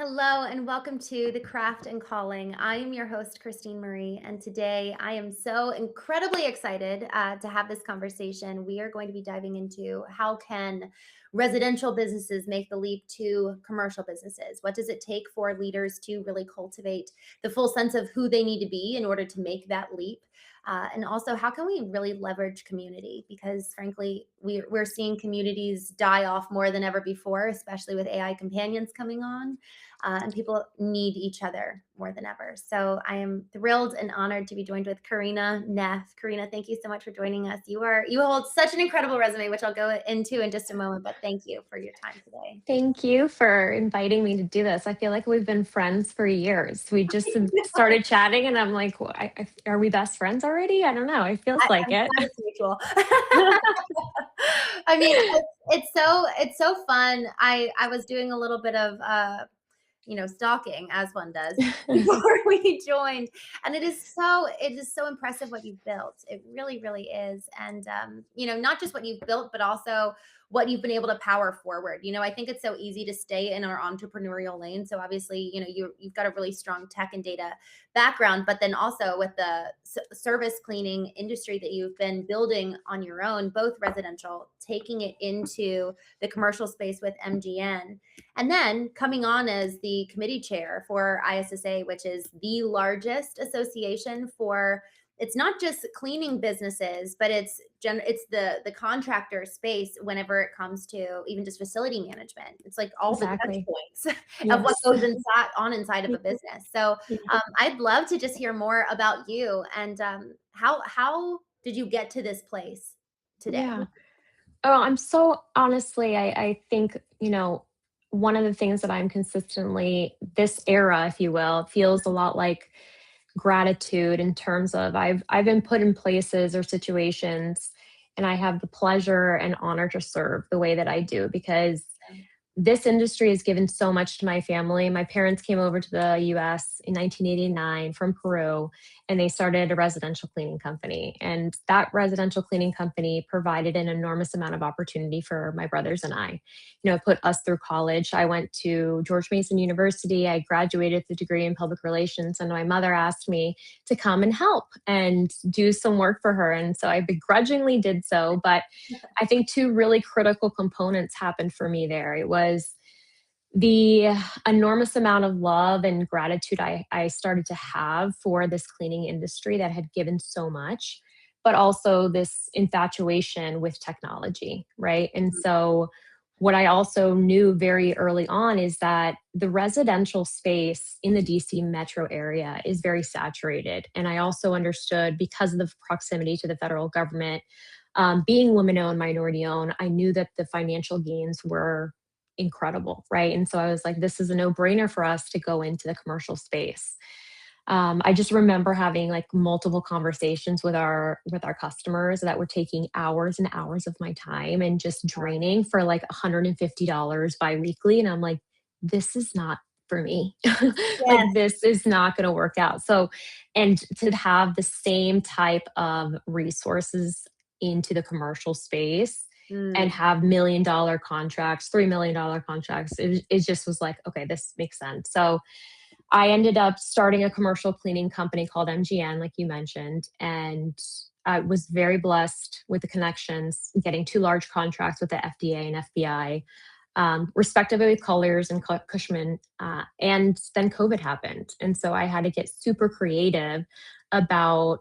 Hello and welcome to The Craft and Calling. I am your host, Christine Marie, and today I am so incredibly excited to have this conversation. We are going to be diving into how can residential businesses make the leap to commercial businesses? What does it take for leaders to really cultivate the full sense of who they need to be in order to make that leap? And also, how can we really leverage community? Because frankly, we're seeing communities die off more than ever before, especially with AI companions coming on, and people need each other more than ever. So I am thrilled and honored to be joined with Karina Neff. Karina, thank you so much for joining us. You hold such an incredible resume, which I'll go into in just a moment. But thank you for your time today. Thank you for inviting me to do this. I feel like we've been friends for years. We just started chatting, and I'm like, are we best friends already? I don't know. It feels like I'm it. glad it's mutual. I mean, it's so fun. I was doing a little bit of stalking as one does before we joined. And it is so impressive what you've built. It really, really is. And not just what you've built, but also what you've been able to power forward. I think it's so easy to stay in our entrepreneurial lane. So obviously, you've got a really strong tech and data background, but then also with the service cleaning industry that you've been building on your own, both residential, taking it into the commercial space with MGN, and then coming on as the committee chair for ISSA, which is the largest association for, it's not just cleaning businesses, but it's the contractor space whenever it comes to even just facility management. It's like all the touch Exactly. points of what Yes. goes inside of a business. So I'd love to just hear more about you and how did you get to this place today? Yeah. Oh, I'm so honestly, I think, one of the things that I'm consistently, this era, if you will, feels a lot like gratitude in terms of I've been put in places or situations, and I have the pleasure and honor to serve the way that I do because this industry has given so much to my family. My parents came over to the US in 1989 from Peru, and they started a residential cleaning company. And that residential cleaning company provided an enormous amount of opportunity for my brothers and I. It put us through college. I went to George Mason University. I graduated with a degree in public relations, and my mother asked me to come and help and do some work for her. And so I begrudgingly did so, but I think two really critical components happened for me there. It was the enormous amount of love and gratitude I started to have for this cleaning industry that had given so much, but also this infatuation with technology, right? And so, what I also knew very early on is that the residential space in the DC metro area is very saturated. And I also understood because of the proximity to the federal government, being women owned, minority owned, I knew that the financial gains were incredible, right? And so I was like, this is a no brainer for us to go into the commercial space. I just remember having like multiple conversations with our customers that were taking hours and hours of my time and just draining for like $150 biweekly. And I'm like, this is not for me. Like, Yes. this is not going to work out. So, and to have the same type of resources into the commercial space and Mm. have $1 million contracts, $3 million contracts, it just was like, okay, this makes sense. So I ended up starting a commercial cleaning company called MGN, like you mentioned, and I was very blessed with the connections, getting two large contracts with the FDA and FBI, respectively with Colliers and Cushman. And then COVID happened. And so I had to get super creative about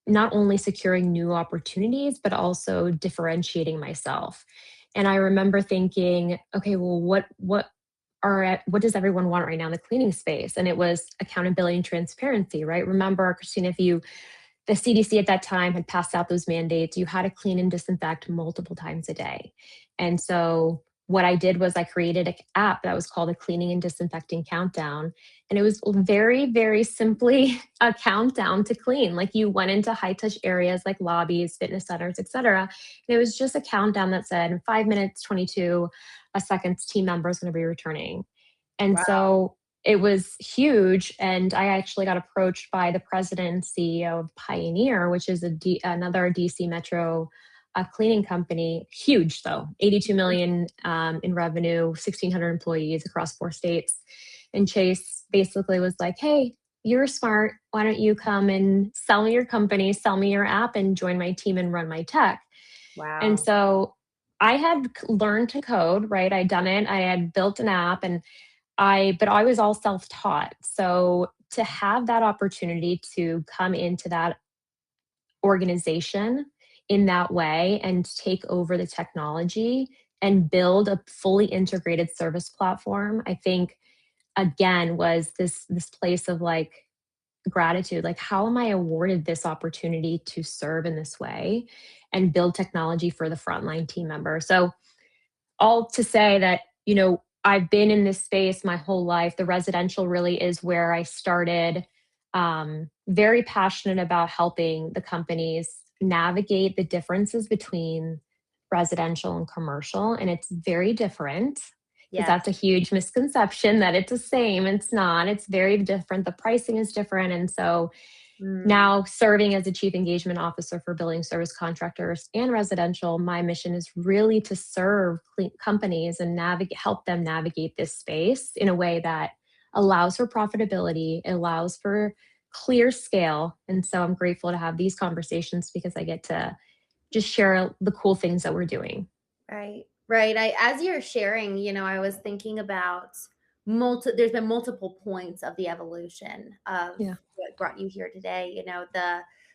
not only securing new opportunities, but also differentiating myself. And I remember thinking, okay, well, what does everyone want right now in the cleaning space? And it was accountability and transparency, right? Remember, Christina, the CDC at that time had passed out those mandates, you had to clean and disinfect multiple times a day. And so what I did was I created an app that was called a cleaning and disinfecting countdown. And it was very, very simply a countdown to clean. Like, you went into high touch areas like lobbies, fitness centers, etc. And it was just a countdown that said 5 minutes, 22 seconds, team member is going to be returning. And Wow. so it was huge. And I actually got approached by the president and CEO of Pioneer, which is another DC Metro a cleaning company, huge though, 82 million in revenue, 1,600 employees across 4 states. And Chase basically was like, hey, you're smart. Why don't you come and sell me your company, sell me your app, and join my team and run my tech? And Wow. so I had learned to code, right? I'd done it. I had built an app and but I was all self taught. So to have that opportunity to come into that organization in that way and take over the technology and build a fully integrated service platform, I think again was this place of like gratitude. Like, how am I awarded this opportunity to serve in this way and build technology for the frontline team member? So all to say that, I've been in this space my whole life. The residential really is where I started. Very passionate about helping the companies navigate the differences between residential and commercial. And it's very different because Yes. that's a huge misconception that it's the same. It's not, it's very different. The pricing is different. And so Mm, now serving as a chief engagement officer for building service contractors and residential, my mission is really to serve companies and help them navigate this space in a way that allows for profitability, allows for clear scale. And so I'm grateful to have these conversations because I get to just share the cool things that we're doing. right. Right. As you're sharing, I was thinking about there's been multiple points of the evolution of Yeah. what brought you here today.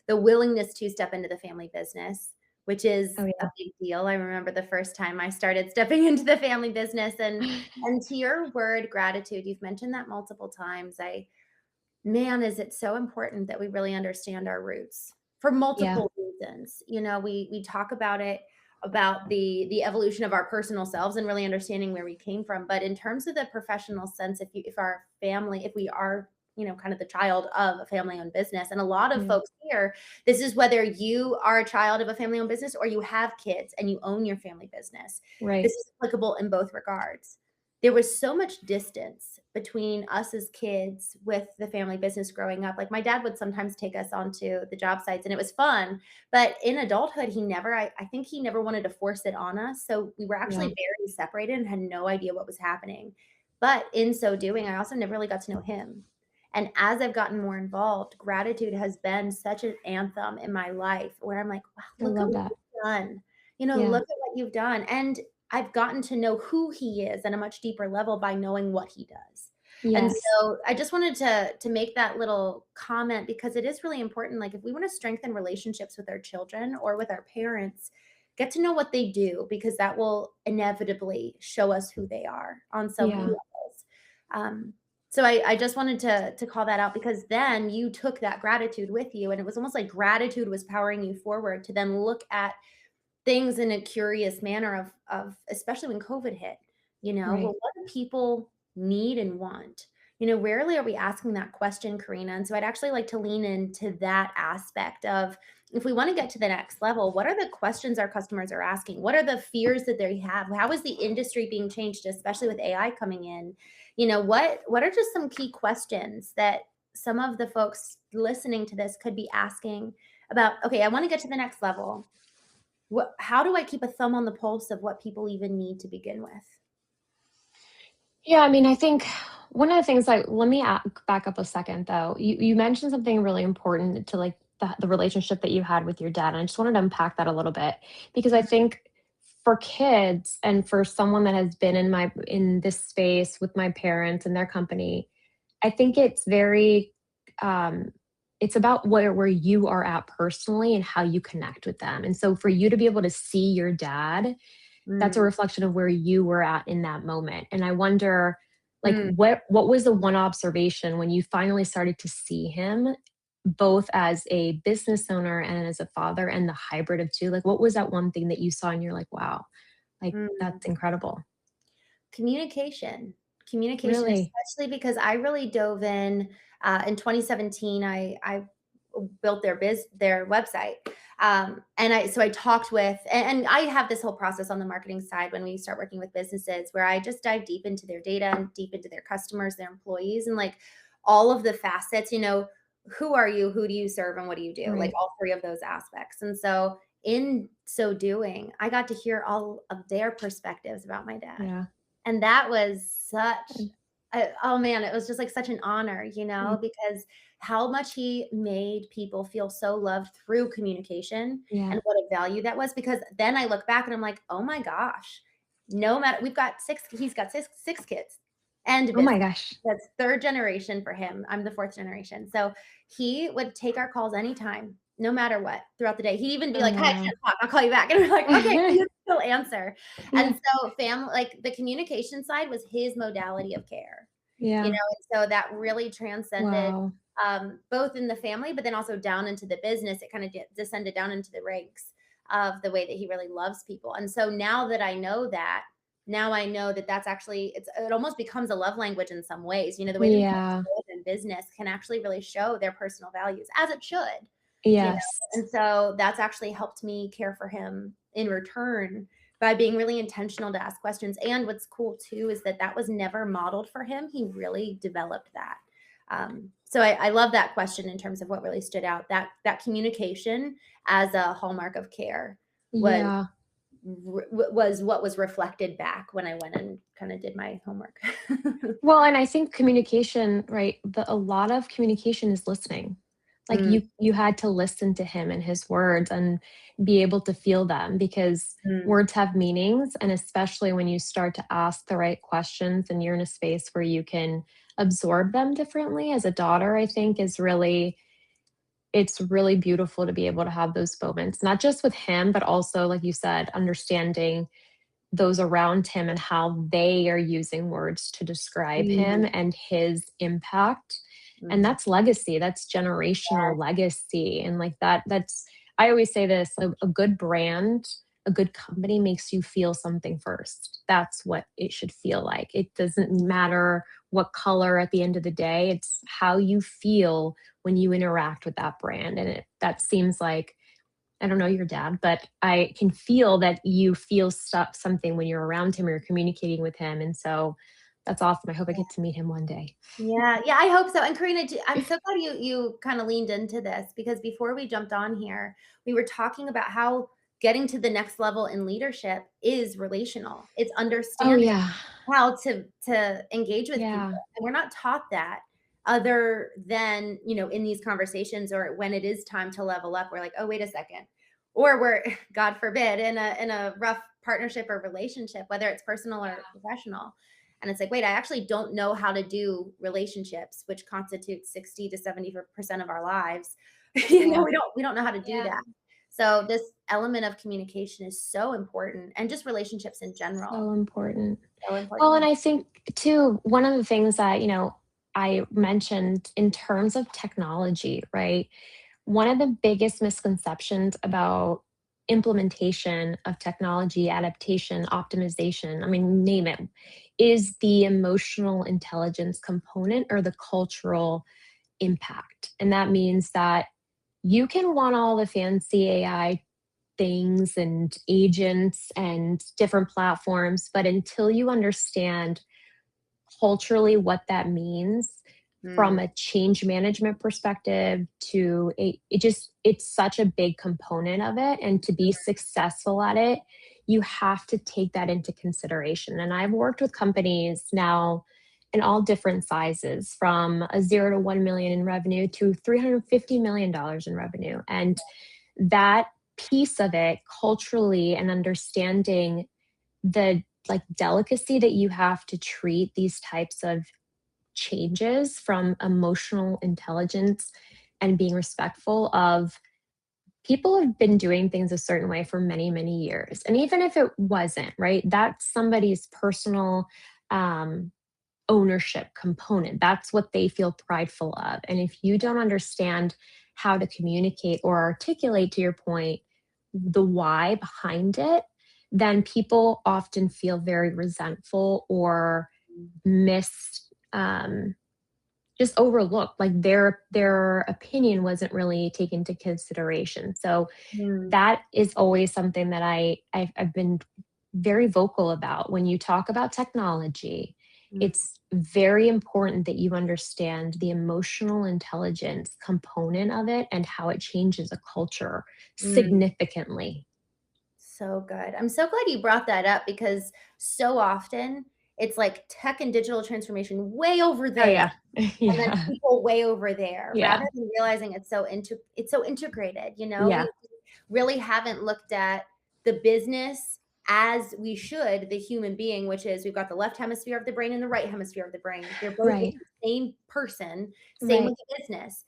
The willingness to step into the family business, which is Oh a yeah. big deal. I remember the first time I started stepping into the family business, and to your word, gratitude, you've mentioned that multiple times. Man, is it so important that we really understand our roots for Yeah. multiple reasons. We talk about it, about the evolution of our personal selves and really understanding where we came from. But in terms of the professional sense, if we are, kind of the child of a family-owned business, and a lot of Yeah. folks here, this is whether you are a child of a family-owned business or you have kids and you own your family business. This Right. is applicable in both regards. There was so much distance between us as kids with the family business growing up. Like, my dad would sometimes take us onto the job sites and it was fun, but in adulthood, I think he never wanted to force it on us. So we were actually Yeah. very separated and had no idea what was happening. But in so doing, I also never really got to know him. And as I've gotten more involved, gratitude has been such an anthem in my life where I'm like, wow, I look at love what that. you've done. Yeah. Look at what you've done. And I've gotten to know who he is at a much deeper level by knowing what he does. And Yes. so I just wanted to make that little comment because it is really important. Like, if we want to strengthen relationships with our children or with our parents, get to know what they do because that will inevitably show us who they are on so many Yeah. levels. Um, so I just wanted to call that out because then you took that gratitude with you, and it was almost like gratitude was powering you forward to then look at things in a curious manner of especially when COVID hit, Right. well, what do people need and want? Rarely are we asking that question, Karina. And so I'd actually like to lean into that aspect of, if we want to get to the next level, what are the questions our customers are asking? What are the fears that they have? How is the industry being changed, especially with AI coming in? What are just some key questions that some of the folks listening to this could be asking about, okay, I want to get to the next level. How do I keep a thumb on the pulse of what people even need to begin with? Yeah, I mean, I think one of the things like let me back up a second though. You mentioned something really important to like the relationship that you had with your dad, and I just wanted to unpack that a little bit because I think for kids and for someone that has been in this space with my parents and their company, I think it's very um it's about where you are at personally and how you connect with them. And so for you to be able to see your dad, that's a Mm, reflection of where you were at in that moment. And I wonder, like, mm. what was the one observation when you finally started to see him, both as a business owner and as a father, and the hybrid of two? Like, what was that one thing that you saw and you're like, wow, like Mm. that's incredible. Communication. Communication, Really? especially because I really dove in 2017. I built their website. And I talked with, and I have this whole process on the marketing side when we start working with businesses where I just dive deep into their data and deep into their customers, their employees, and like all of the facets, who are you, who do you serve, and what do you do? Like Right. all three of those aspects. And so in so doing, I got to hear all of their perspectives about my dad. Yeah. And that was such And oh man, it was just like such an honor, y because how much he made people feel so loved through communication yeah. and what a value that was. Because then I look back and I'm like, oh my gosh, no matter we've got he's got six kids and a Oh my business. gosh. That's third generation for him. I'm the fourth generation. So he would take our calls anytime, no matter what, throughout the day. He'd even be Oh, like, "Hi, I wow. can't talk. I'll call you back." And we're like, "Okay, you still answer." And Yeah. so like the communication side was his modality of care, Yeah. and so that really transcended Wow. both in the family, but then also down into the business. It kind of descended down into the ranks of the way that he really loves people. And so now that I know that, now I know that that's actually it almost becomes a love language in some ways. The way that people Yeah. show up in business can actually really show their personal values as it should, you know. Yes. And so that's actually helped me care for him in return by being really intentional to ask questions. And what's cool too is that that was never modeled for him. He really developed that. So I love that question in terms of what really stood out. That communication as a hallmark of care was Yeah. was what was reflected back when I went and kind of did my homework. Well, and I think communication, right? A lot of communication is listening. Like Mm, you had to listen to him and his words and be able to feel them because mm, words have meanings. And especially when you start to ask the right questions and you're in a space where you can absorb them differently as a daughter, I think is really, it's really beautiful to be able to have those moments, not just with him, but also, like you said, understanding those around him and how they are using words to describe him mm, and his impact. And mhm. that's legacy, that's generational legacy. And like that's, I always say this, a good brand, a good company makes you feel something first. That's what it should feel like. It doesn't matter what color at the end of the day, it's how you feel when you interact with that brand. And that seems like, I don't know your dad, but I can feel that you feel something when you're around him or you're communicating with him. And so that's awesome. I hope I get to meet him one day. Yeah, yeah, I hope so. And Karina, I'm so glad you kind of leaned into this because before we jumped on here, we were talking about how getting to the next level in leadership is relational. It's Oh, understanding yeah. how to engage with people. Yeah. And we're not taught that other than, in these conversations or when it is time to level up, we're like, "Oh, wait a second." Or we're God forbid in a rough partnership or relationship, whether it's personal or professional. And it's like, wait, I actually don't know how to do relationships, which constitutes 60 to 70% of our lives. Yeah. We don't know how to do Yeah. that. So this element of communication is so important and just relationships in general. So important. So Well, and important. I think too, one of the things that, I mentioned in terms of technology, right? One of the biggest misconceptions about implementation of technology, adaptation, optimization, I mean, name it, is the emotional intelligence component or the cultural impact. And that means that you can want all the fancy AI things and agents and different platforms, but until you understand culturally what that means from Mm, a change management perspective to it's such a big component of it, and to be successful at it you have to take that into consideration. And I've worked with companies now in all different sizes, from a 0 to 1 million in revenue to $350 million in revenue, and that piece of it culturally and understanding the like delicacy that you have to treat these types of changes from emotional intelligence and being respectful of people have been doing things a certain way for many, many years. And even if it wasn't, right, that's somebody's personal um, ownership component. That's what they feel prideful of. And if you don't understand how to communicate or articulate, to your point, the why behind it, then people often feel very resentful or miss just overlooked, like their opinion wasn't really taken into consideration. So mm, that is always something that I've been very vocal about when you talk about technology. Mm, it's very important that you understand the emotional intelligence component of it and how it changes a culture mm. significantly. So good. I'm so glad you brought that up because so often it's like tech and digital transformation way over Oh, there yeah. and then Yeah. people way over there rather Yeah. than realizing it's so integrated, Yeah. we really haven't looked at the business as we should the human being, which is we've got the left hemisphere of the brain and the right hemisphere of the brain. They're both Right. the same person, same with Right. the business.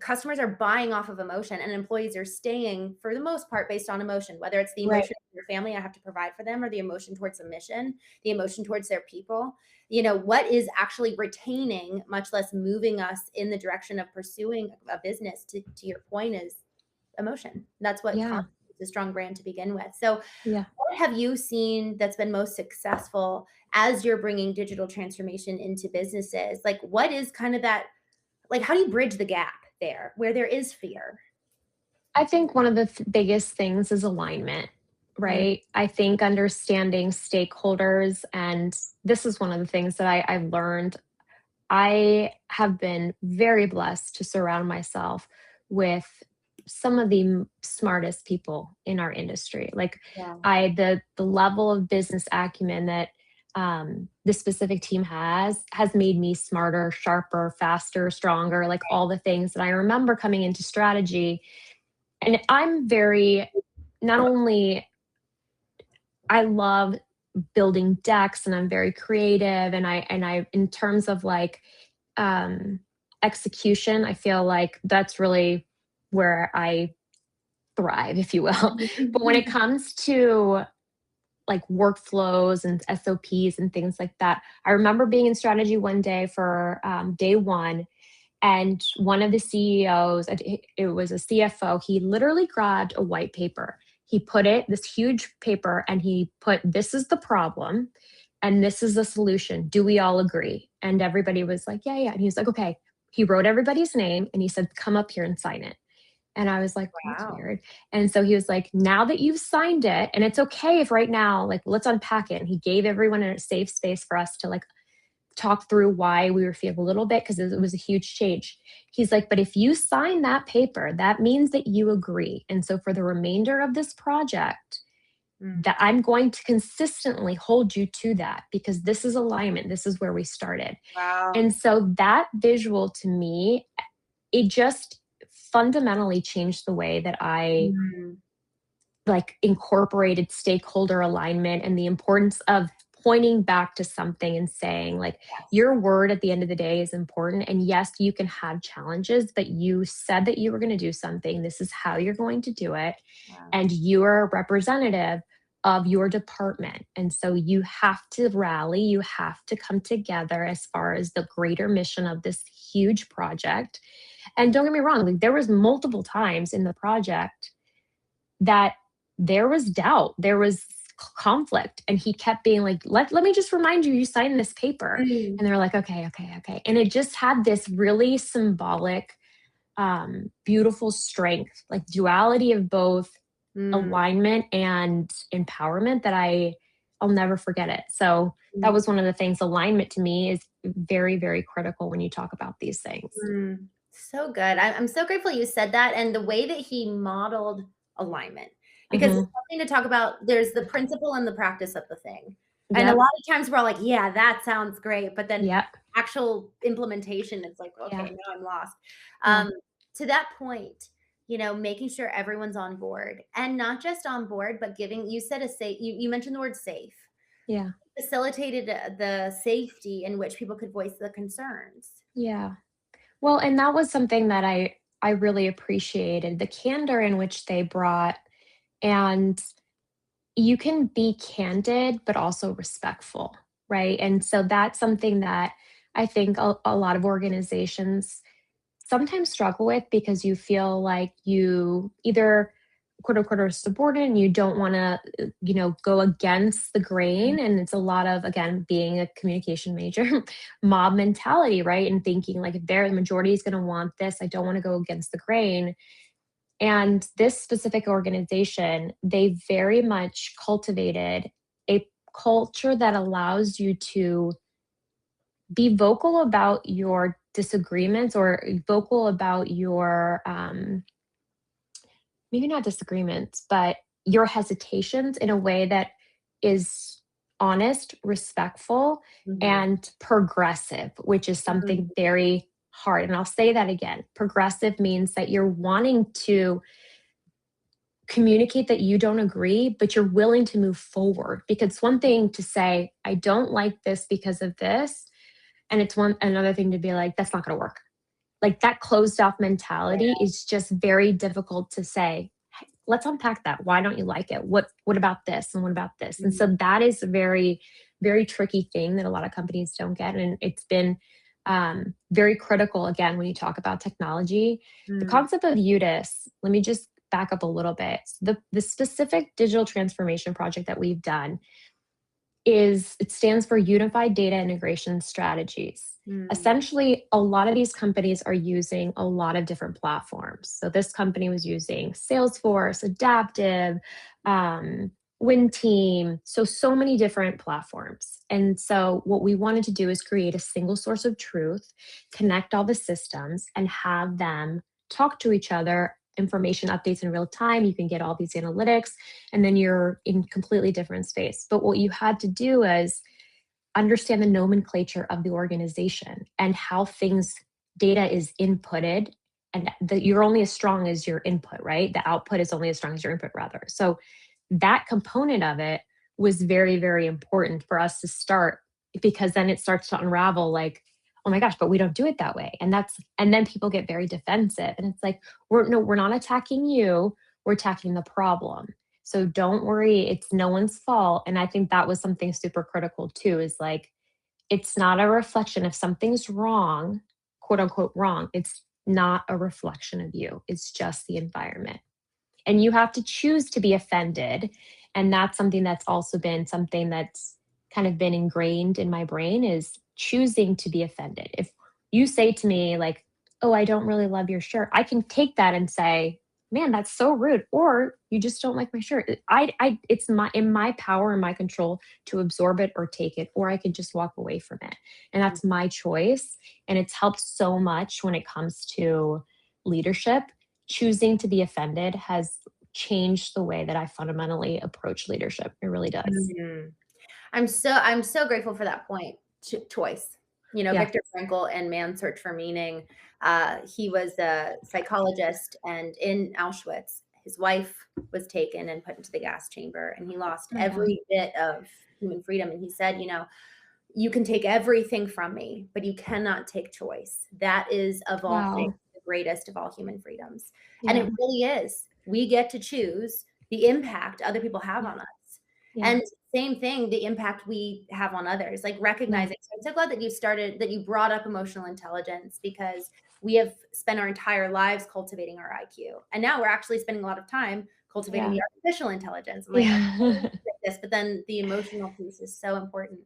Customers are buying off of emotion and employees are staying for the most part based on emotion, whether it's the Right. emotion of your family, I have to provide for them, or the emotion towards the mission, the emotion towards their people. What is actually retaining, much less moving us in the direction of pursuing a business, to your point, is emotion. That's what Yeah. constitutes a strong brand to begin with. So Yeah. what have you seen that's been most successful as you're bringing digital transformation into businesses? Like, what is kind of that, like, how do you bridge the gap there where there is fear? I think one of the biggest things is alignment, Mm, right? I think understanding stakeholders, and this is one of the things that I've learned. I have been very blessed to surround myself with some of the smartest people in our industry. Like yeah. the level of business acumen that this specific team has made me smarter, sharper, faster, stronger, like all the things that I remember coming into strategy. And I'm very, not only I love building decks and I'm very creative, and I in terms of like um execution, I feel like that's really where I thrive, if you will. But when it comes to like workflows and SOPs and things like that, I remember being in strategy one day for day one, and one of the CEOs, it was a CFO, he literally grabbed a white paper. He put it, this huge paper, and he put, this is the problem and this is the solution. Do we all agree? And everybody was like, yeah, yeah. And he was like, okay. He wrote everybody's name and he said, come up here and sign it. And I was like, well, that's Wow. weird. And so he was like, now that you've signed it, and it's okay if right now, like, let's unpack it. And he gave everyone a safe space for us to like talk through why we were feeling a little bit because it was a huge change. He's like, but if you sign that paper, that means that you agree. And so for the remainder of this project, Mm, that I'm going to consistently hold you to that because this is alignment. This is where we started. wow. And so that visual to me, it just fundamentally changed the way that I Mm, like incorporated stakeholder alignment and the importance of pointing back to something and saying like yes. your word at the end of the day is important, and yes, you can have challenges, but you said that you were going to do something, this is how you're going to do it, Wow. and you're a representative of your department, and so you have to rally, you have to come together as far as the greater mission of this huge project. And don't get me wrong, like there was multiple times in the project that there was doubt, there was conflict, and he kept being like, let me just remind you, you signed this paper. Mm, And they were like, okay, okay, okay. And it just had this really symbolic, beautiful strength, like duality of both mm, alignment and empowerment that I'll never forget it. So that mm, was one of the things. Alignment to me is very, very critical when you talk about these things. mm. So good. I'm so grateful you said that and the way that he modeled alignment, because it's Hmm. something to talk about. There's the principle and the practice of the thing. And a Yep. lot of times we're all like, yeah, that sounds great. But then Yep. actual implementation, it's like, Yeah. okay, now I'm lost. Yeah. Um, to that point, making sure everyone's on board and not just on board, but giving, you said a safe, you mentioned the word safe, Yeah. facilitated the safety in which people could voice the concerns. Yeah. Well, and that was something that I really appreciated, the candor in which they brought, and you can be candid but also respectful, right? And so that's something that I think a lot of organizations sometimes struggle with because you feel like you either quote unquote are subordinate and you don't want to go against the grain, and it's a lot of, again, being a communication major, mob mentality, right? And thinking like if the majority is going to want this, I don't want to go against the grain. And this specific organization, they very much cultivated a culture that allows you to be vocal about your disagreements, or vocal about your maybe not disagreements, but your hesitations in a way that is honest, respectful, Mhm. and progressive, which is something Mhm. very hard. And I'll say that again. Progressive means that you're wanting to communicate that you don't agree, but you're willing to move forward. Because it's one thing to say, I don't like this because of this. And it's another thing to be like, that's not going to work. Like, that closed off mentality is just very difficult to say. "Hey, let's unpack that. Why don't you like it? What about this? And what about this?" And so Mhm. that is a very, very tricky thing that a lot of companies don't get. And it's been very critical, again, when you talk about technology. The Mm. concept of UDIS, let me just back up a little bit. The specific digital transformation project that we've done it stands for Unified Data Integration Strategies. Mm. Essentially, a lot of these companies are using a lot of different platforms. So this company was using Salesforce, Adaptive, WinTeam, so many different platforms. And so what we wanted to do is create a single source of truth, connect all the systems, and have them talk to each other, information updates in real time. You can get all these analytics, and then you're in completely different space. But what you had to do is understand the nomenclature of the organization and how things data is inputted, and that you're only as strong as your input, right? The output is only as strong as your input, rather. So that component of it was very, very important for us to start, because then it starts to unravel, like, oh my gosh, but we don't do it that way. And then people get very defensive. And it's like, we're not attacking you, we're attacking the problem. So don't worry, it's no one's fault. And I think that was something super critical too, is like, it's not a reflection if something's wrong, quote unquote wrong. It's not a reflection of you. It's just the environment. And you have to choose to be offended. And that's something that's also been something that's kind of been ingrained in my brain, is choosing to be offended. If you say to me like, "Oh, I don't really love your shirt," I can take that and say, "Man, that's so rude," or "You just don't like my shirt." It's in my power and my control to absorb it or take it, or I can just walk away from it. And that's my choice. And it's helped so much when it comes to leadership. Choosing to be offended has changed the way that I fundamentally approach leadership. It really does. Mhm. I'm so grateful for that point. Choice. You know, Yeah. Viktor Frankl and Man's Search for Meaning. He was a psychologist, and in Auschwitz, his wife was taken and put into the gas chamber, and he lost Oh my God. every bit of human freedom. And he said, you can take everything from me, but you cannot take choice. That is, of all things, Wow. the greatest of all human freedoms. And Yeah. it really is. We get to choose the impact other people have Yeah. on us. Yeah. And same thing, the impact we have on others, like Yeah. recognizing. So I'm so glad that you brought up emotional intelligence, because we have spent our entire lives cultivating our IQ. And now we're actually spending a lot of time cultivating Yeah. the artificial intelligence. I'm like, okay, Yeah. this, but then the emotional piece is so important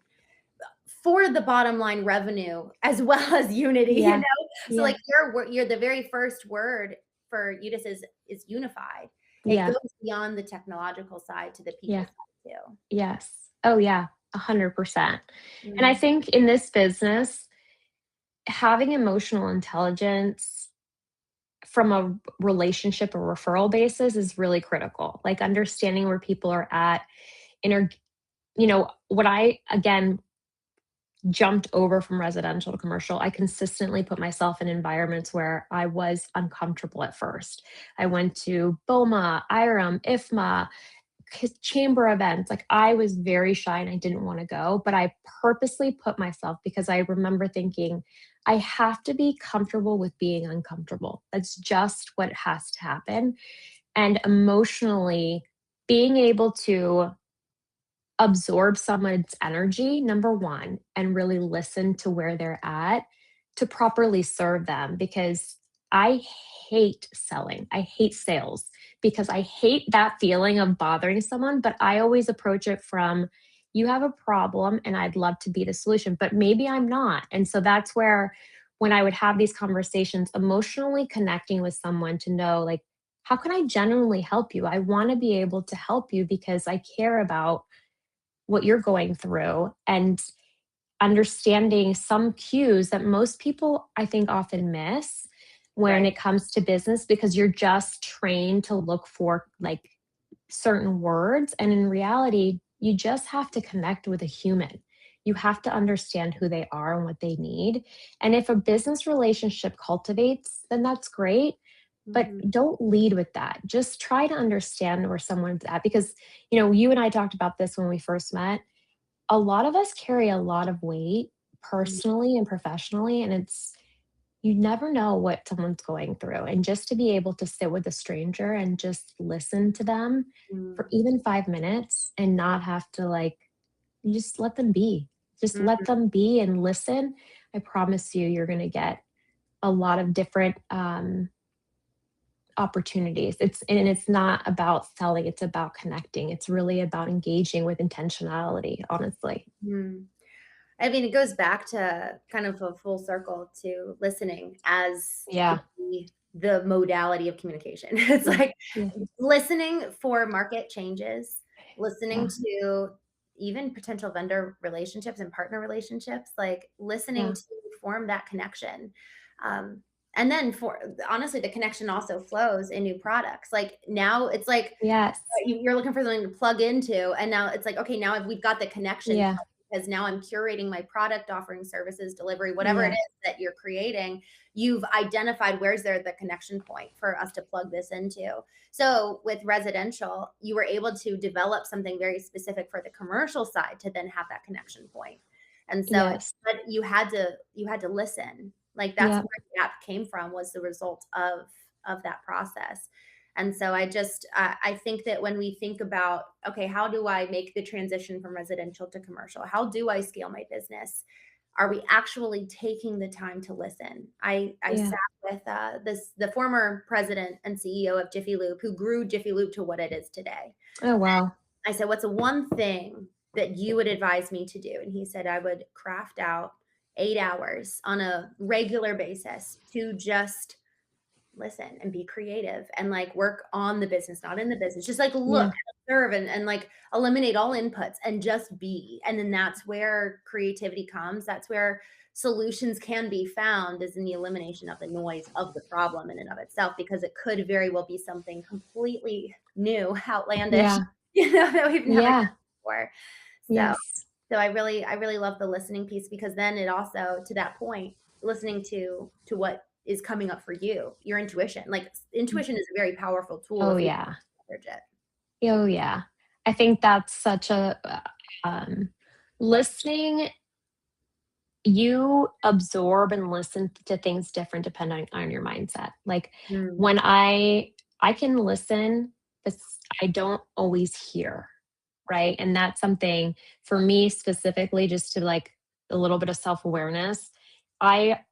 for the bottom line revenue as well as unity, Yeah. So like Yeah. you're the very first word for Udis is unified. It Yeah. goes beyond the technological side to the people Yeah. side too. Yes. Oh yeah. 100%. And I Mm. think in this business, having emotional intelligence from a relationship or referral basis is really critical. Like, understanding where people are at, inter what I, again, jumped over from residential to commercial, I consistently put myself in environments where I was uncomfortable at first. I went to BOMA, IRM, IFMA, chamber events. Like, I was very shy and I didn't want to go, but I purposely put myself, because I remember thinking, I have to be comfortable with being uncomfortable. That's just what has to happen. And emotionally, being able to absorb someone's energy, number one, and really listen to where they're at to properly serve them. Because I hate selling, I hate sales, because I hate that feeling of bothering someone. But I always approach it from, you have a problem and I'd love to be the solution, but maybe I'm not. And so that's where, when I would have these conversations, emotionally connecting with someone to know, like, how can I genuinely help you? I want to be able to help you because I care about what you're going through. And understanding some cues that most people, I think, often miss when Right. it comes to business, because you're just trained to look for like certain words. And in reality, you just have to connect with a human. You have to understand who they are and what they need. And if a business relationship cultivates, then that's great. But Mhm. don't lead with that. Just try to understand where someone's at. Because, you know, you and I talked about this when we first met. A lot of us carry a lot of weight Mhm. personally and professionally. And it's, you never know what someone's going through. And just to be able to sit with a stranger and just listen to them for Mhm. even 5 minutes and not have to like, you just let them be. Just let them be and listen. I promise you, you're going to get a lot of different opportunities. It's not about selling, it's about connecting. It's really about engaging with intentionality, honestly. Mhm. I mean, it goes back to kind of a full circle to listening as Yeah. the modality of communication. It's Yeah. like Yeah. listening for market changes, listening Yeah. to even potential vendor relationships and partner relationships, like listening Yeah. to form that connection. Um, and then for honestly, the connection also flows in new products. Like now it's like Yes. you're looking for something to plug into, and now it's like, okay, now we've got the connection Yeah. because now I'm curating my product offering, services, delivery, whatever it Yeah. is that you're creating. You've identified where's there the connection point for us to plug this into. So with residential, you were able to develop something very specific for the commercial side to then have that connection point. And so Yes. but you had to listen. Like that's Yeah. where the app came from, was the result of that process. And so I think that when we think about, okay, how do I make the transition from residential to commercial? How do I scale my business? Are we actually taking the time to listen? I Yeah. sat with the former president and CEO of Jiffy Lube, who grew Jiffy Lube to what it is today. Oh, wow. I said, "What's the one thing that you would advise me to do?" And he said, "I would craft out 8 hours on a regular basis to just listen and be creative and like work on the business, not in the business. Just like look Yeah. and observe and like eliminate all inputs and just be." And then that's where creativity comes. That's where solutions can be found, is in the elimination of the noise of the problem in and of itself, because it could very well be something completely new, outlandish, Yeah. that we've never Yeah. done before. So Yes. I really love the listening piece, because then it also, to that point, listening to what is coming up for you, your intuition. Like intuition is a very powerful tool Oh, if we yeah. leverage it. Oh, yeah. I think that's such a, listening, you absorb and listen to things different depending on your mindset. Like Mm, when I can listen, but I don't always hear, right? And that's something for me specifically, just to like a little bit of self-awareness. I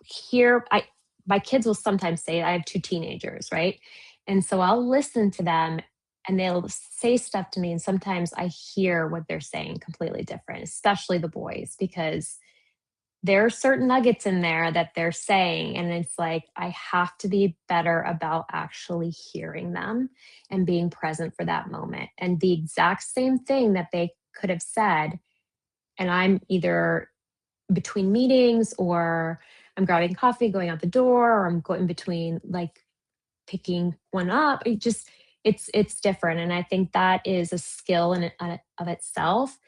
hear I My kids will sometimes say, I have 2 teenagers, right? And so I'll listen to them and they'll say stuff to me, and sometimes I hear what they're saying completely different, especially the boys, because there are certain nuggets in there that they're saying, and it's like I have to be better about actually hearing them and being present for that moment. And the exact same thing that they could have said, and I'm either between meetings, or I'm grabbing coffee, going out the door, or I'm going between like picking one up. It's different, and I think that is a skill in of itself.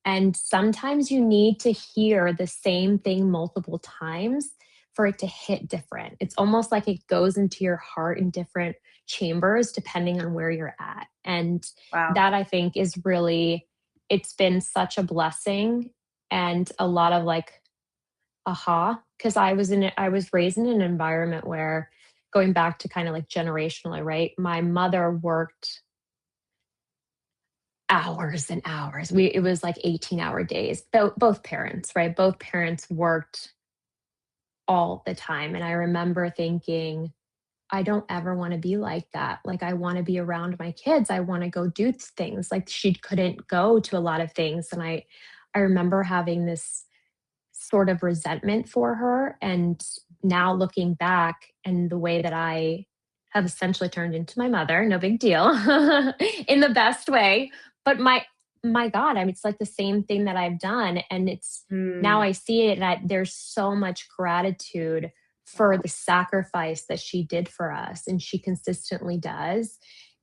And sometimes you need to hear the same thing multiple times for it to hit different. It's almost like it goes into your heart in different chambers depending on where you're at. And wow. that I think is really, it's been such a blessing and a lot of like aha, because I was raised in an environment where, going back to kind of like generationally, right? My mother worked hours and hours. It was like 18-hour days. Both parents, right? Both parents worked all the time. And I remember thinking, I don't ever want to be like that. Like, I want to be around my kids. I want to go do things. Like, she couldn't go to a lot of things. And I remember having this sort of resentment for her. And now looking back, and the way that I have essentially turned into my mother, no big deal, in the best way. But my God, I mean, it's like the same thing that I've done. And it's now Mm, I see it, and there's so much gratitude for wow. the sacrifice that she did for us, and she consistently does.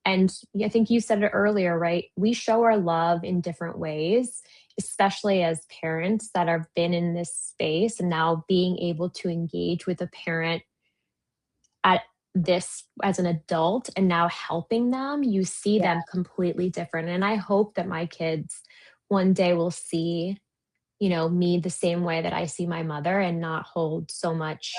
And I think you said it earlier, right? We show our love in different ways, especially as parents that have been in this space, and now being able to engage with a parent at this as an adult and now helping them, you see Yeah. them completely different. And I hope that my kids one day will see, me the same way that I see my mother, and not hold so much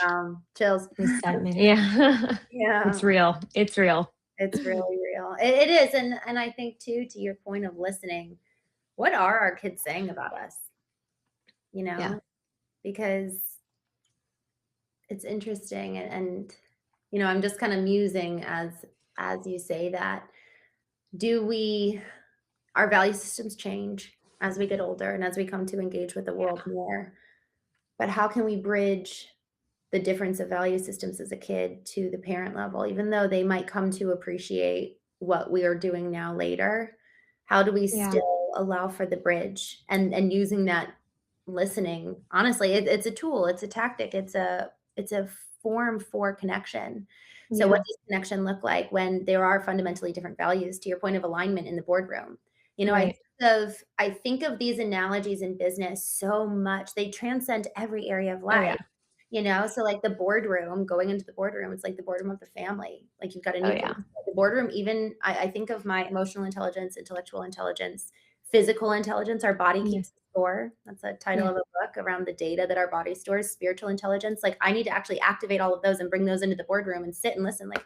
Chills. resentment. Yeah. Yeah. It's real. It's real. It's really real. It is, and I think too, to your point of listening, what are our kids saying about us? You Yeah. know, because it's interesting, and I'm just kind of musing as you say that. Do we our value systems change as we get older and as we come to engage with the world more? But how can we bridge the difference of value systems as a kid to the parent level, even though they might come to appreciate what we are doing now later? How do we Yeah. still allow for the bridge and using that listening? Honestly, it's a tool, it's a tactic, it's a form for connection. So what Yeah. does connection look like when there are fundamentally different values? To your point of alignment in the boardroom, you know, I Right. think of I think of these analogies in business so much. They transcend every area of Oh, life. yeah. So like the boardroom, going into the boardroom, it's like the boardroom of the family. Like you've got a Oh, nucleus. yeah. The boardroom, even I think of my emotional intelligence, intellectual intelligence, physical intelligence. Our body Yeah. keeps a score. That's a title Yeah. of a book around the data that our body stores. Spiritual intelligence. Like I need to actually activate all of those and bring those into the boardroom and sit and listen. Like,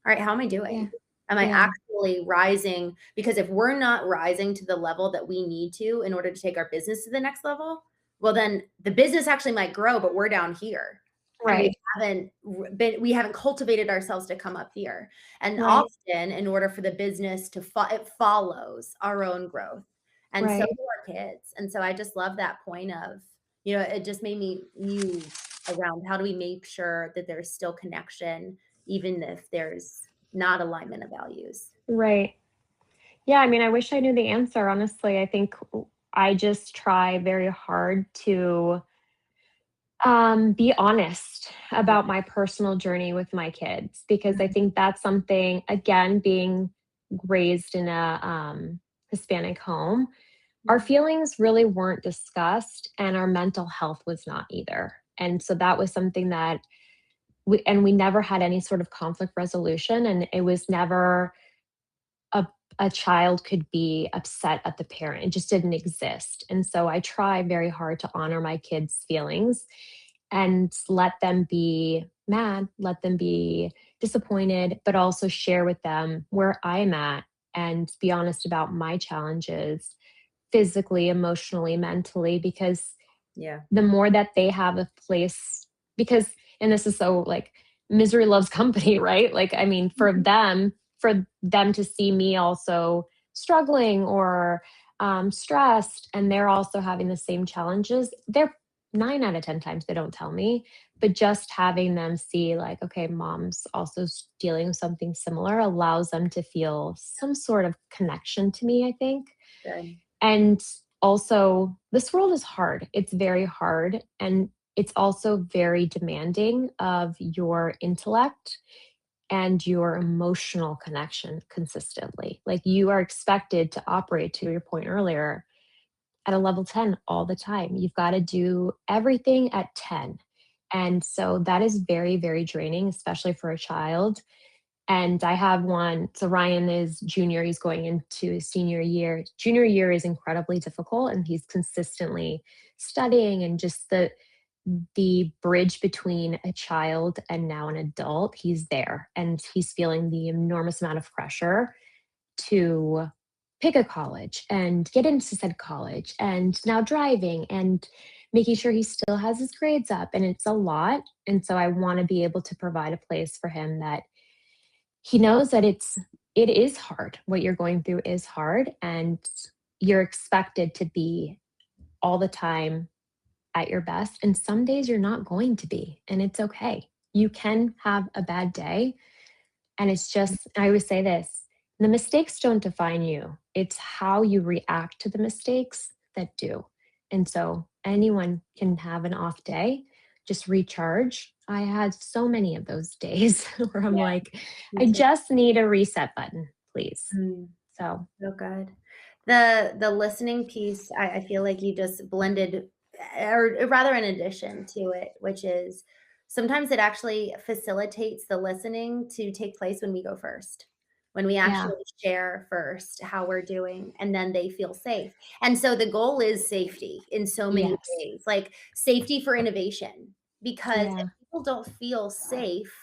all right, how am I Yeah. doing? Am I Yeah. actually rising? Because if we're not rising to the level that we need to in order to take our business to the next level, well, then the business actually might grow, but we're down here. And Right. we haven't cultivated ourselves to come up here. And Right. often, in order for the business to it follows our own growth, and so Right. do our kids. And so I just love that point of, it just made me muse around how do we make sure that there's still connection even if there's not alignment of values. Right. Yeah, I mean, I wish I knew the answer, honestly. I think I just try very hard to be honest Yeah. about my personal journey with my kids, because I think that's something, again, being raised in a Hispanic home, our Mhm. feelings really weren't discussed, and our mental health was not either. And so that was something that we never had any sort of conflict resolution, and it was never a a child could be upset at the parent. It just didn't exist. And so I try very hard to honor my kids' feelings and let them be mad, let them be disappointed, but also share with them where I'm at and be honest about my challenges physically, emotionally, mentally, because Yeah. the more that they have a place, because, and this is so like, misery loves company, right? Like, I mean, Mhm. for them to see me also struggling or stressed, and they're also having the same challenges, they're 9 out of 10 times they don't tell me, but just having them see like, okay, mom's also dealing with something similar allows them to feel some sort of connection to me, I think. Good. And also, this world is hard. It's very hard. And it's also very demanding of your intellect and your emotional connection consistently. Like, you are expected to operate, to your point earlier, at a level 10 all the time. You've got to do everything at 10. And so that is very, very draining, especially for a child. And I have one. So Ryan is junior. He's going into his senior year. Junior year is incredibly difficult, and he's consistently studying, and just the bridge between a child and now an adult, he's there, and he's feeling the enormous amount of pressure to pick a college and get into said college, and now driving and making sure he still has his grades up, and it's a lot. And so I want to be able to provide a place for him that he knows that it is hard. What you're going through is hard, and you're expected to be all the time at your best, and some days you're not going to be, and it's okay. You can have a bad day, and it's just, I always say this, The mistakes don't define you. It's how you react to the mistakes that do. And so anyone can have an off day, just recharge. I had so many of those days where I'm Yeah, like, me I too. just need a reset button, please. Mm. So, So good. The listening piece, I feel like you just blended, or rather in addition to it, which is sometimes it actually facilitates the listening to take place when we go first, when we yeah. actually share first how we're doing, and then they feel safe. And so the goal is safety in so many Yes. ways, like safety for innovation, because if Yeah. people don't feel safe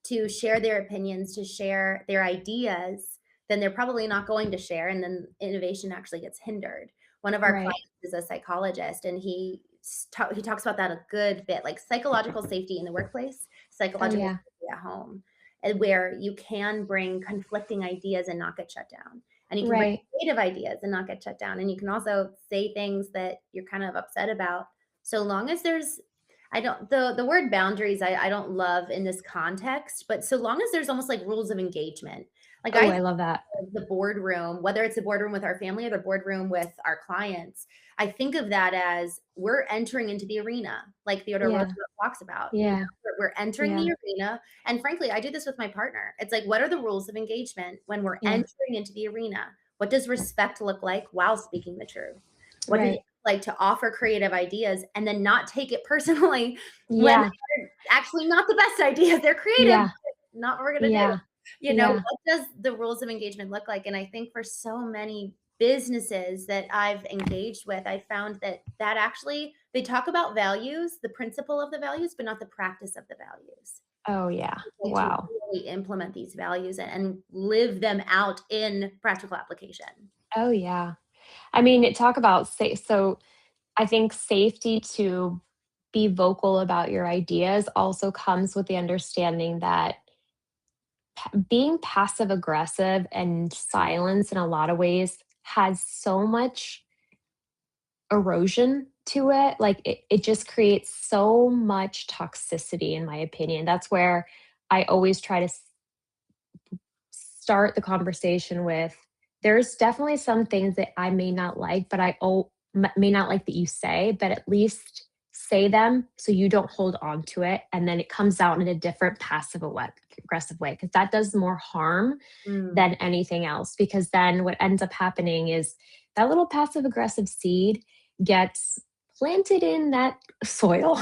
to share their opinions, to share their ideas, then they're probably not going to share, and then innovation actually gets hindered. One of our Right. clients is a psychologist, and he talks about that a good bit, like psychological safety in the workplace, Oh, psychological yeah. safety at home, and where you can bring conflicting ideas and not get shut down, and you can bring Right. creative ideas and not get shut down, and you can also say things that you're kind of upset about, so long as there's, I don't, the word boundaries I don't love in this context, but so long as there's almost like rules of engagement. Like Oh, I I love that. the boardroom, whether it's a boardroom with our family or the boardroom with our clients, I think of that as we're entering into the arena, like Theodore Yeah. Roosevelt talks about. You know, Yeah. we're entering Yeah. the arena. And frankly, I do this with my partner. It's like, what are the rules of engagement when we're Yeah. entering into the arena? What does respect look like while speaking the truth? What does it Right. look like to offer creative ideas and then not take it personally when Yeah. they're actually not the best ideas? They're creative, Yeah. but not what we're going to do. Yeah. Yeah. What does the rules of engagement look like? And I think for so many businesses that I've engaged with, I found that actually they talk about values, the principle of the values, but not the practice of the values. Oh, yeah. People to Wow. really implement these values and live them out in practical application. Oh, yeah. I mean, talk about safe. So I think safety to be vocal about your ideas also comes with the understanding that being passive aggressive and silence in a lot of ways has so much erosion to it. Like it just creates so much toxicity, in my opinion. That's where I always try to start the conversation with, there's definitely some things that I may not like, but may not like that you say, but at least say them so you don't hold on to it. And then it comes out in a different aggressive way, because that does more harm Mm, than anything else. Because then what ends up happening is that little passive aggressive seed gets planted in that soil.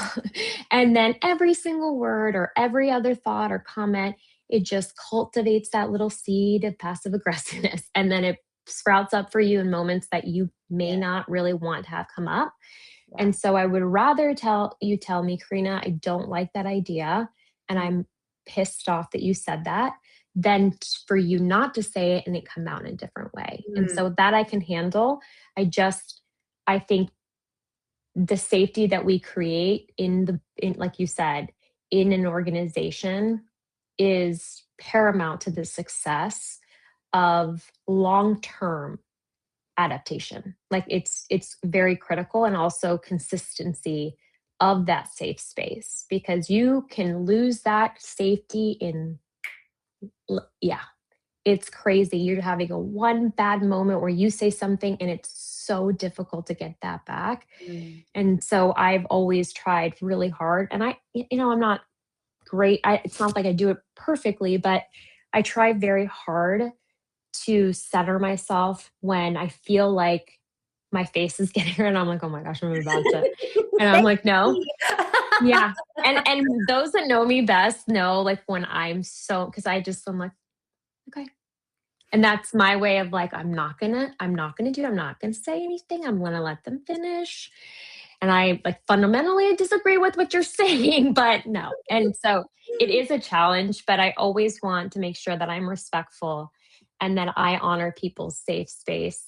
And then every single word or every other thought or comment, it just cultivates that little seed of passive aggressiveness. And then it sprouts up for you in moments that you may yeah, not really want to have come up. yeah. And so I would rather tell me, Karina, I don't like that idea. And Mm, I'm pissed off that you said that, than for you not to say it and it come out in a different way. And mm, so that I can handle. I think the safety that we create like you said, in an organization is paramount to the success of long-term adaptation. Like it's very critical, and also consistency of that safe space, because you can lose that safety yeah, it's crazy. You're having a one bad moment where you say something and it's so difficult to get that back. mm, And so I've always tried really hard, and I'm not great. It's not like I do it perfectly, but I try very hard to center myself when I feel like my face is getting hurt and I'm like, "Oh my gosh, I'm about to," and I'm Thank like, "No." you. Yeah. And those that know me best know, like, when because I'm like, "Okay." And that's my way of like, I'm not gonna say anything. I'm gonna let them finish. And I like fundamentally disagree with what you're saying, but no. And so it is a challenge, but I always want to make sure that I'm respectful and that I honor people's safe space,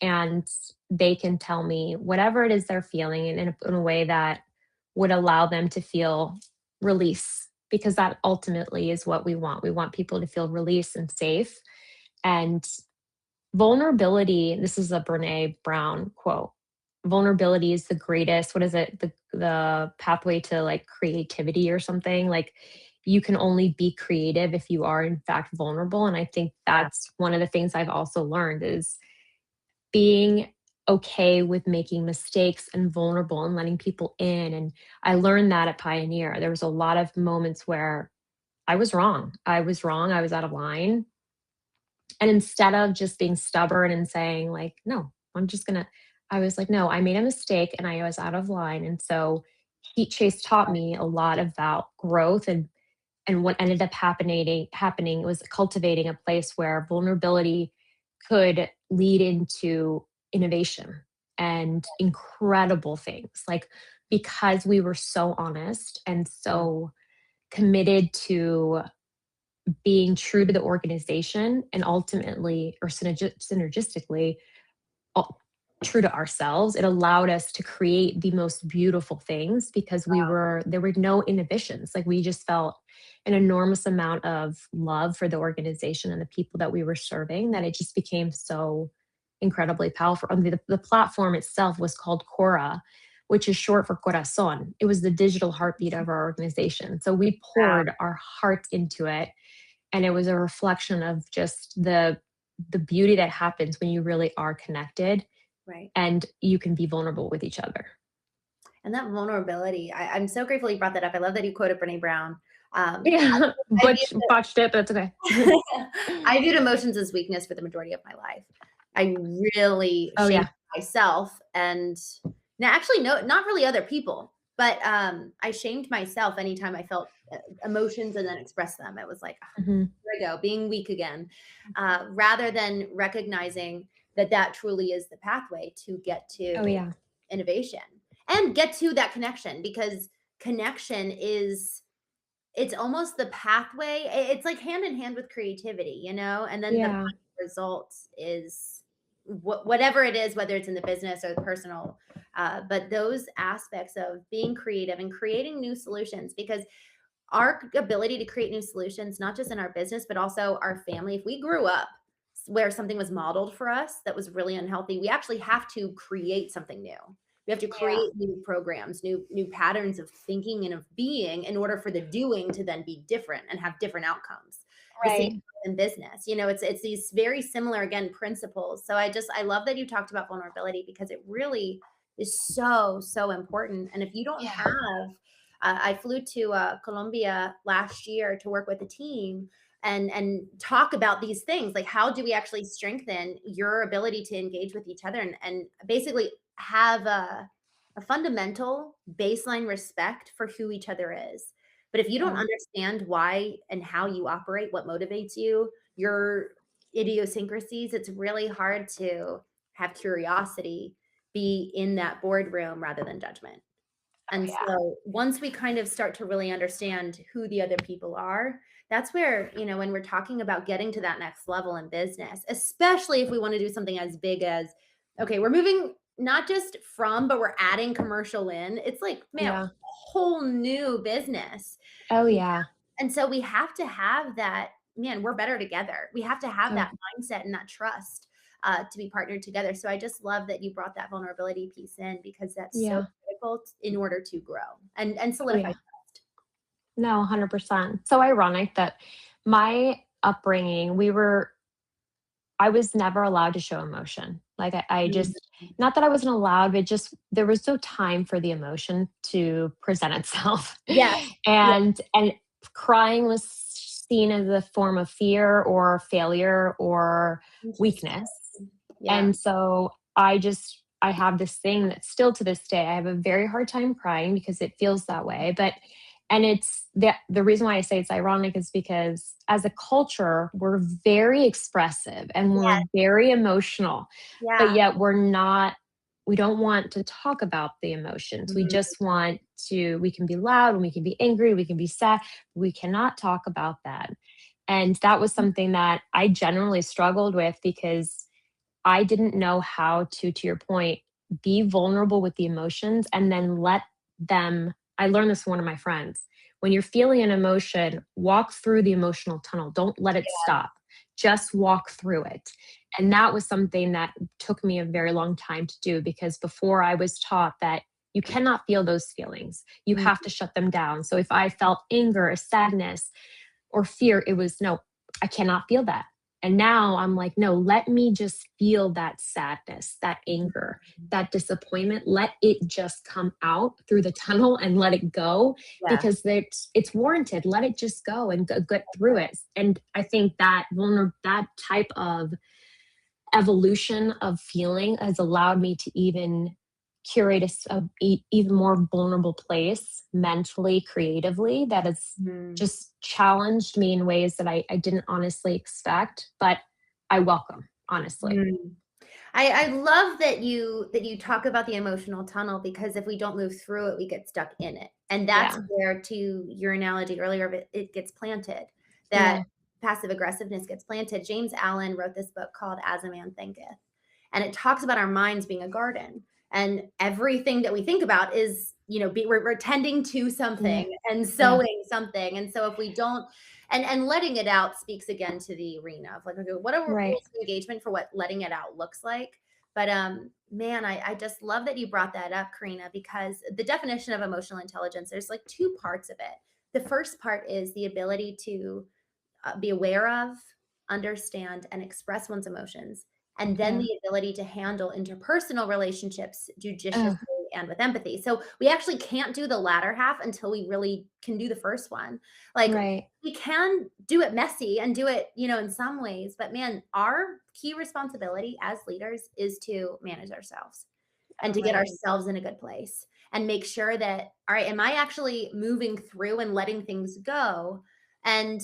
and they can tell me whatever it is they're feeling in a way that would allow them to feel release, because that ultimately is what we want. We want people to feel release and safe. And vulnerability, this is a Brene Brown quote. Vulnerability is the greatest, what is it? The pathway to like creativity or something. Like you can only be creative if you are in fact vulnerable. And I think Yeah. that's one of the things I've also learned is being okay with making mistakes and vulnerable and letting people in. And I learned that at Pioneer. There was a lot of moments where I was wrong. I was wrong. I was out of line. And instead of just being stubborn and saying, like, no, I'm just going to, I was like, no, I made a mistake and I was out of line. And so Heat Chase taught me a lot about growth and what ended up happening was cultivating a place where vulnerability could lead into innovation and incredible things, like because we were so honest and so committed to being true to the organization and ultimately or synergistically all true to ourselves, it allowed us to create the most beautiful things because there were no inhibitions. Like we just felt an enormous amount of love for the organization and the people that we were serving that it just became so incredibly powerful. I mean, the platform itself was called Cora, which is short for Corazon. It was the digital heartbeat of our organization. So we Wow. poured our heart into it, and it was a reflection of just the beauty that happens when you really are connected Right. and you can be vulnerable with each other. And that vulnerability, I'm so grateful you brought that up. I love that you quoted Brene Brown. Yeah, I viewed botched it, but that's okay. I viewed emotions as weakness for the majority of my life. I really Oh shamed yeah. myself and now actually no, not really other people, but I shamed myself anytime I felt emotions and then expressed them. It was like, "Ah, Mhm. here I go, being weak again, rather than recognizing that that truly is the pathway to get Oh to yeah. innovation and get to that connection because connection is it's almost the pathway. It's like hand in hand with creativity, you know? And then the Yeah. final result is whatever it is, whether it's in the business or the personal. But those aspects of being creative and creating new solutions, because our ability to create new solutions, not just in our business, but also our family, if we grew up where something was modeled for us that was really unhealthy, we actually have to create something new. We have to Yeah. create new programs, new patterns of thinking and of being in order for the doing to then be different and have different outcomes. The same Right. in business. You know, it's these very similar again principles. So I love that you talked about vulnerability because it really is so important. And if you don't Yeah. have I flew to Colombia last year to work with a team and talk about these things like how do we actually strengthen your ability to engage with each other and basically have a fundamental baseline respect for who each other is. But if you don't Yeah. understand why and how you operate, what motivates you, your idiosyncrasies, it's really hard to have curiosity be in that boardroom rather than judgment. Oh And yeah. so once we kind of start to really understand who the other people are, that's where, you know, when we're talking about getting to that next level in business, especially if we want to do something as big as, okay, we're moving not just from, but we're adding commercial in, it's like, man, a Yeah. whole new business. Oh yeah. And so we have to have that, man, we're better together. We have to have Oh that mindset and that trust to be partnered together. So I just love that you brought that vulnerability piece in because that's so yeah. critical in order to grow and Oh solidify yeah. trust. No, 100%. So ironic that my upbringing, I was never allowed to show emotion. Like I Mhm. just, not that I wasn't allowed, but just there was no time for the emotion to present itself. Yes. Yeah. And crying was seen as a form of fear or failure or Interesting. weakness. Yeah. And so I have this thing that still to this day, I have a very hard time crying because it feels that way. But and it's the reason why I say it's ironic is because as a culture, we're very expressive and we're Yes. very emotional, but Yeah. yet we don't want to talk about the emotions. We Mhm. just want we can be loud and we can be angry, we can be sad. We cannot talk about that. And that was something that I generally struggled with because I didn't know how to your point, be vulnerable with the emotions and then let them. I learned this from one of my friends. When you're feeling an emotion, walk through the emotional tunnel. Don't let it stop. Just walk through it. And that was something that took me a very long time to do because before I was taught that You cannot feel those feelings. You Mm, have to shut them down. So if I felt anger or sadness or fear, it was no, I cannot feel that. And now I'm like, no, let me just feel that sadness, that anger, that disappointment. Let it just come out through the tunnel and let it go yeah. because it's warranted. Let it just go and get through it. And I think that that type of evolution of feeling has allowed me to even curate even more vulnerable place mentally, creatively, that has Mm. just challenged me in ways that I didn't honestly expect, but I welcome, honestly. Mm. I love that you talk about the emotional tunnel because if we don't move through it, we get stuck in it. And that's Yeah. where, to your analogy earlier, of it gets planted. That Yeah. passive aggressiveness gets planted. James Allen wrote this book called As a Man Thinketh, and it talks about our minds being a garden, and everything that we think about is, we're tending to Yeah. something and Yeah. sowing something. And so if we don't, and letting it out speaks again to the arena of like, okay, what are Right. rules of engagement for what letting it out looks like? But man, I just love that you brought that up, Karina, because the definition of emotional intelligence, there's like two parts of it. The first part is the ability to be aware of, understand, and express one's emotions. And then Yeah. the ability to handle interpersonal relationships judiciously Oh, and with empathy. So we actually can't do the latter half until we really can do the first one. Like right. we can do it messy and do it, in some ways, but man, our key responsibility as leaders is to manage ourselves and Oh, to get right. ourselves in a good place and make sure that, all right, am I actually moving through and letting things go and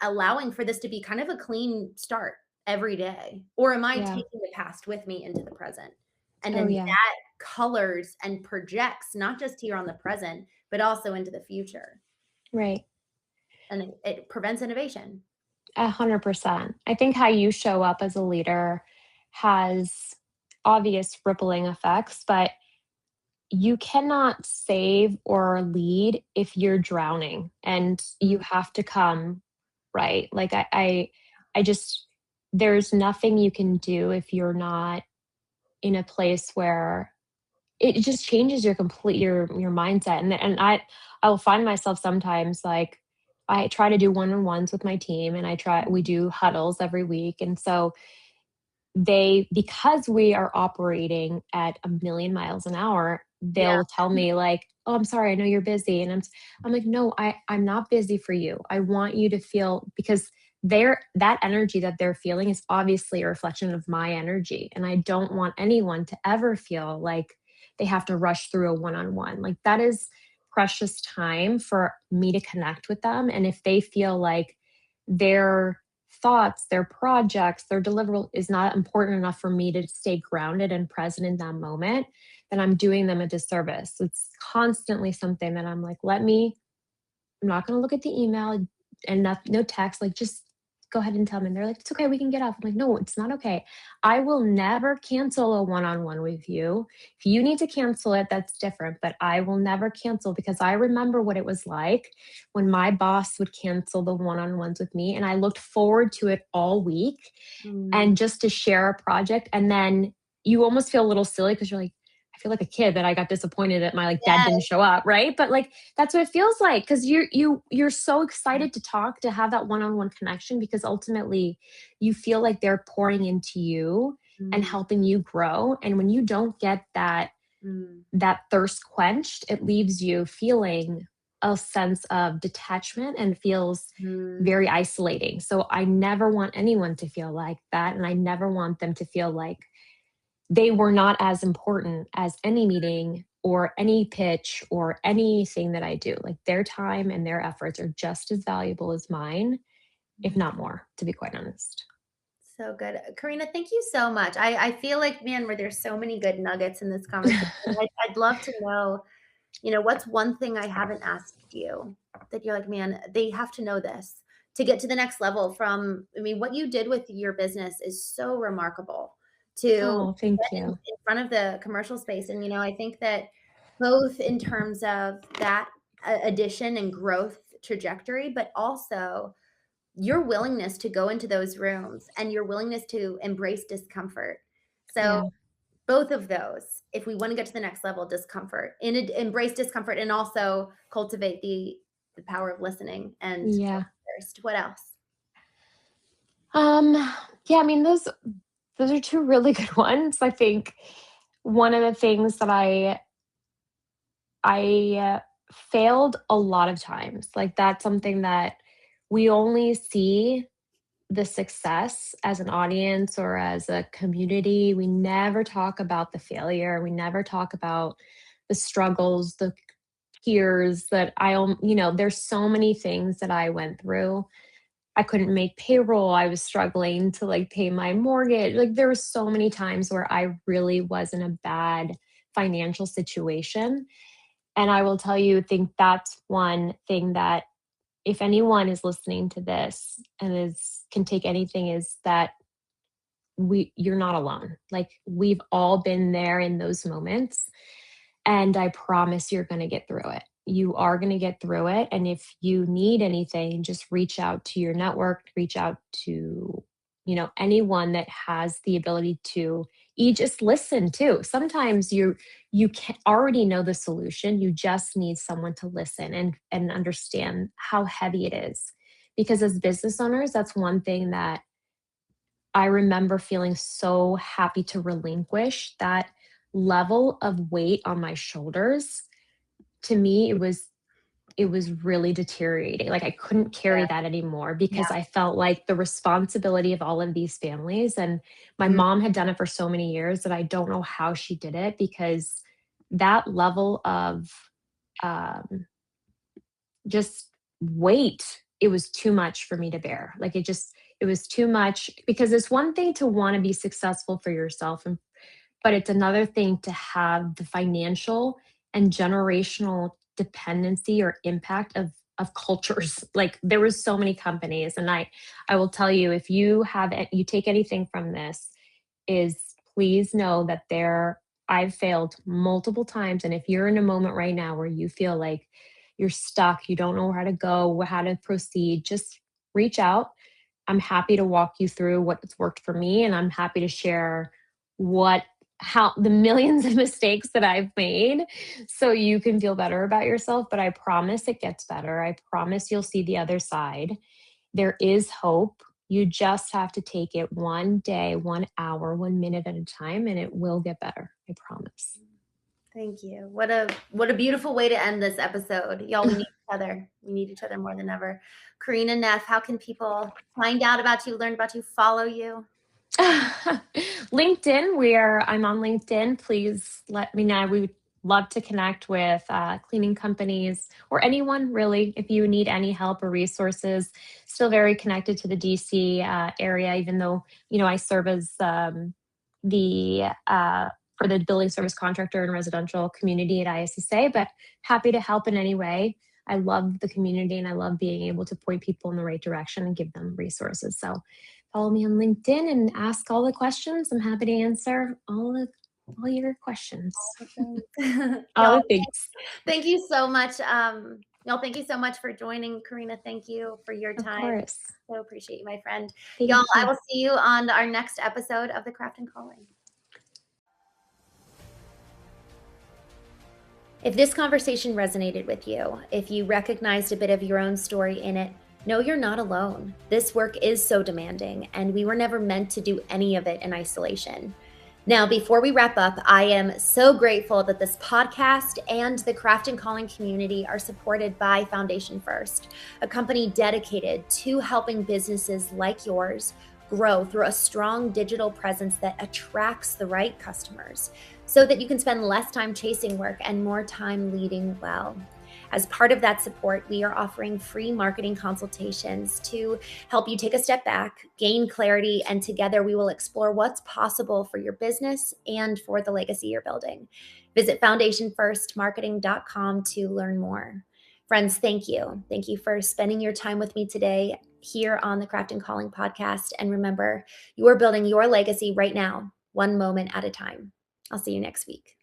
allowing for this to be kind of a clean start every day, or am I Yeah. taking the past with me into the present? And Oh, then yeah. that colors and projects not just here on the present but also into the future, Right. and it prevents innovation. 100%. I think how you show up as a leader has obvious rippling effects, but you cannot save or lead if you're drowning and you Mm, have to come right. Like I just there's nothing you can do if you're not in a place where it just changes your mindset. And I will find myself sometimes like I try to do one-on-ones with my team and we do huddles every week. And so because we are operating at a million miles an hour, yeah. they'll tell me like, "Oh, I'm sorry, I know you're busy." And I'm like, "No, I'm not busy for you. I want you to feel," because that energy that they're feeling is obviously a reflection of my energy. And I don't want anyone to ever feel like they have to rush through a one-on-one. Like that is precious time for me to connect with them. And if they feel like their thoughts, their projects, their deliverable is not important enough for me to stay grounded and present in that moment, then I'm doing them a disservice. It's constantly something that I'm like, I'm not going to look at the email and no text, like just go ahead and tell me. And they're like, it's okay, we can get off. I'm like, no, it's not okay. I will never cancel a one-on-one with you. If you need to cancel it, that's different, but I will never cancel because I remember what it was like when my boss would cancel the one-on-ones with me. And I looked forward to it all week Mm, and just to share a project. And then you almost feel a little silly because you're like, I feel like a kid that I got disappointed that my like dad didn't yes. show up, right? But like that's what it feels like because you're so excited to talk, to have that one-on-one connection because ultimately you feel like they're pouring into you and Mm, helping you grow. And when you don't get mm, that thirst quenched, it leaves you feeling a sense of detachment and feels mm, very isolating. So I never want anyone to feel like that. And I never want them to feel like they were not as important as any meeting or any pitch or anything that I do. Like their time and their efforts are just as valuable as mine, if mm. not more, to be quite honest. So good. Karina, thank you so much. I feel like, man, where there's so many good nuggets in this conversation. I'd love to know, what's one thing I haven't asked you that you're like, man, they have to know this to get to the next level from, I mean, what you did with your business is so remarkable to Oh, thank get you. in front of the commercial space. And, I think that both in terms of that addition and growth trajectory, but also your willingness to go into those rooms and your willingness to embrace discomfort. So Yeah. both of those, if we want to get to the next level, discomfort, embrace discomfort, and also cultivate the power of listening and Yeah. first. What else? Um, yeah, I mean, those are 2 really good ones. I think one of the things that I failed a lot of times, like, that's something that we only see the success as an audience or as a community. We never talk about the failure. We never talk about the struggles, the tears that there's so many things that I went through. I couldn't make payroll. I was struggling to like pay my mortgage. Like there were so many times where I really was in a bad financial situation. And I will tell you, I think that's one thing that if anyone is listening to this and is can take anything is that you're not alone. Like we've all been there in those moments, and I promise you're going to get through it. You are going to get through it, and if you need anything, just reach out to your network, reach out to anyone that has the ability to you just listen too. Sometimes you can already know the solution, you just need someone to listen and understand how heavy it is, because as business owners, that's one thing that I remember feeling so happy to relinquish that level of weight on my shoulders. To me, it was really deteriorating. Like I couldn't carry Yeah. that anymore Yeah. because I felt like the responsibility of all of these families, and my Mhm. mom had done it for so many years that I don't know how she did it, because that level of um, just weight, it was too much for me to bear. Like it was too much, because it's one thing to want to be successful for yourself, but it's another thing to have the financial and generational dependency or impact of cultures. Like there was so many companies, and I will tell you, if you take anything from this, is please know that I've failed multiple times, and if you're in a moment right now where you feel like you're stuck, you don't know how to go, how to proceed, just reach out. I'm happy to walk you through what's worked for me, and I'm happy to share what how the millions of mistakes that I've made so you can feel better about yourself, but I promise it gets better. I promise you'll see the other side. There is hope. You just have to take it one day, 1 hour, 1 minute at a time, and it will get better. I promise. Thank you. What a beautiful way to end this episode. Y'all, we need each other. We need each other more than ever. Karina Neff, how can people find out about you, learn about you, follow you? LinkedIn, I'm on LinkedIn. Please let me know. We would love to connect with cleaning companies or anyone really if you need any help or resources. Still very connected to the DC area, even though I serve as the for the building service contractor and residential community at ISSA. But happy to help in any way. I love the community, and I love being able to point people in the right direction and give them resources. So follow me on LinkedIn and ask all the questions. I'm happy to answer all your questions. All Y'all, the things. thank you so much. Y'all, thank you so much for joining. Karina, thank you for your Of time. course. So appreciate you, my friend. Y'all, Thank I you. will see you on our next episode of The Craft and Calling. If this conversation resonated with you, if you recognized a bit of your own story in it, know you're not alone. This work is so demanding, and we were never meant to do any of it in isolation. Now, before we wrap up, I am so grateful that this podcast and the Craft and Calling community are supported by Foundation First, a company dedicated to helping businesses like yours grow through a strong digital presence that attracts the right customers so that you can spend less time chasing work and more time leading well. As part of that support, we are offering free marketing consultations to help you take a step back, gain clarity, and together we will explore what's possible for your business and for the legacy you're building. Visit foundationfirstmarketing.com to learn more. Friends, thank you. Thank you for spending your time with me today here on the Craft and Calling podcast. And remember, you are building your legacy right now, one moment at a time. I'll see you next week.